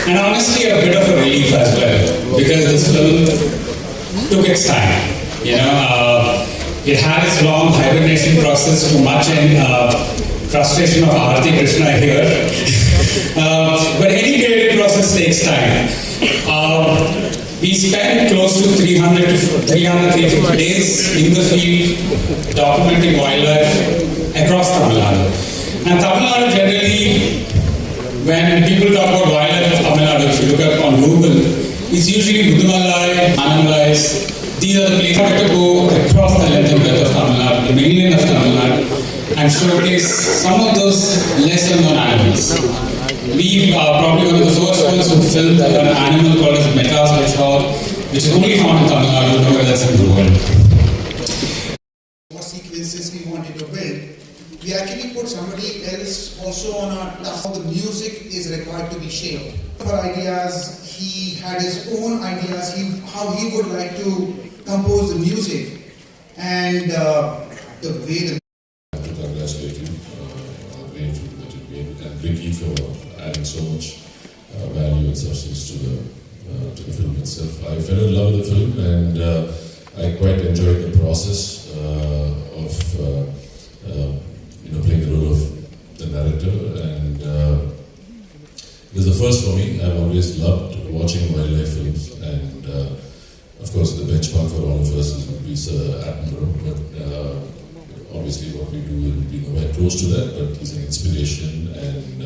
and honestly a bit of a relief as well, because this film took its time. It had its long hibernation process to much and frustration of Aarti Krishna here. But any creative process takes time. We spent close to 350 days in the field documenting wildlife across Tamil Nadu. And Tamil Nadu generally, when people talk about wildlife of Tamil Nadu, if you look up on Google, it's usually Mudumalai, Anandalais. These are the places to go across the length and breadth of Tamil Nadu, the mainland of Tamil Nadu, and showcase some of those lesser known animals. We are probably one of the first ones who filmed an animal called as Metas hedgehog, which is only found in Tamil Nadu, nowhere else in the world. What sequences we wanted to build, we actually put somebody else also on our task. The music is required to be shaped. For ideas, he had his own ideas, how he would like to compose the music, and the way the to congratulate you on the great film that you made, and Vicky for adding so much value and substance to the film itself. I fell in love with the film, and I quite enjoyed the process of playing the role of the narrator, and it was the first for me. I've always loved watching wildlife films, and of course the benchmark for all of us is Sir Attenborough, but obviously what we do will be nowhere close to that, but he's an inspiration, and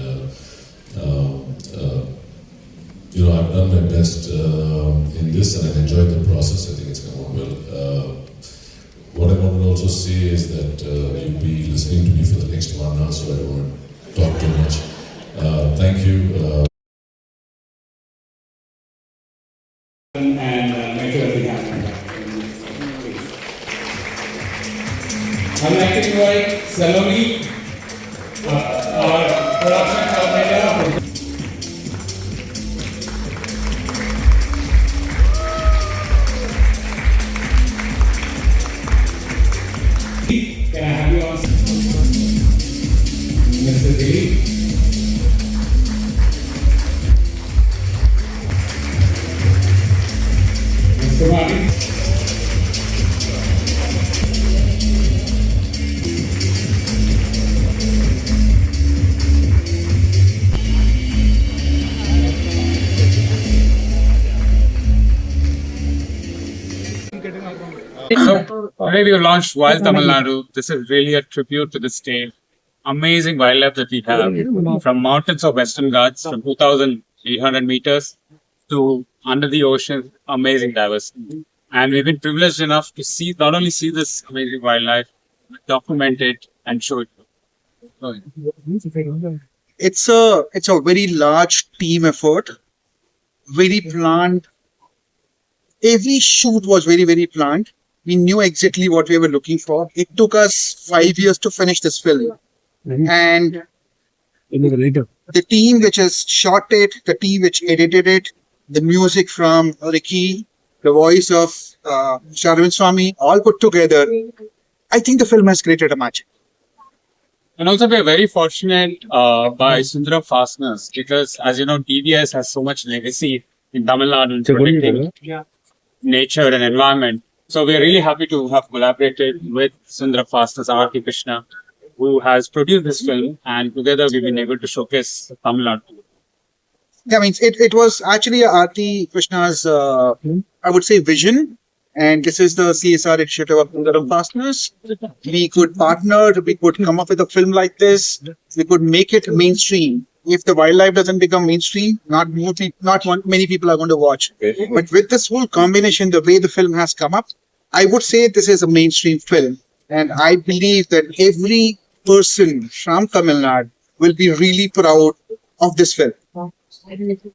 I've done my best in this, and I've enjoyed the process. I think it's come out well. What I want to also say is that you'll be listening to me for the next 1 hour, so I don't want to talk too much. Thank you. And make sure we have I'd like to invite Saloni, our production coordinator. Can I have you on? Mr. Dilip. Mr. Mani. So today we have launched Wild Tamil Nadu. This is really a tribute to the state. Amazing wildlife that we have, from mountains of Western Ghats from 2,800 meters to under the ocean. Amazing diversity, and we've been privileged enough to not only see this amazing wildlife, but document it and show it. It's a very large team effort, very planned. Every shoot was very, very planned. We knew exactly what we were looking for. It took us 5 years to finish this film. And the team which has shot it, the team which edited it, the music from Ricky, the voice of Arvind Swamy, all put together, I think the film has created a magic. And also we are very fortunate by Sundaram Fasteners, because as you know, TDS has so much legacy in Tamil Nadu in protecting nature and environment. So we are really happy to have collaborated with Sundaram Fasteners, Aarti Krishna, who has produced this film, and together we've been able to showcase Tamil Nadu. Yeah, I mean, it was actually Aarti Krishna's, I would say, vision. And this is the CSR initiative of Sundaram Fasteners. We could partner, we could come up with a film like this, we could make it mainstream. If the wildlife doesn't become mainstream, not many people are going to watch. But with this whole combination, the way the film has come up, I would say this is a mainstream film. And I believe that every person from Tamil Nadu will be really proud of this film.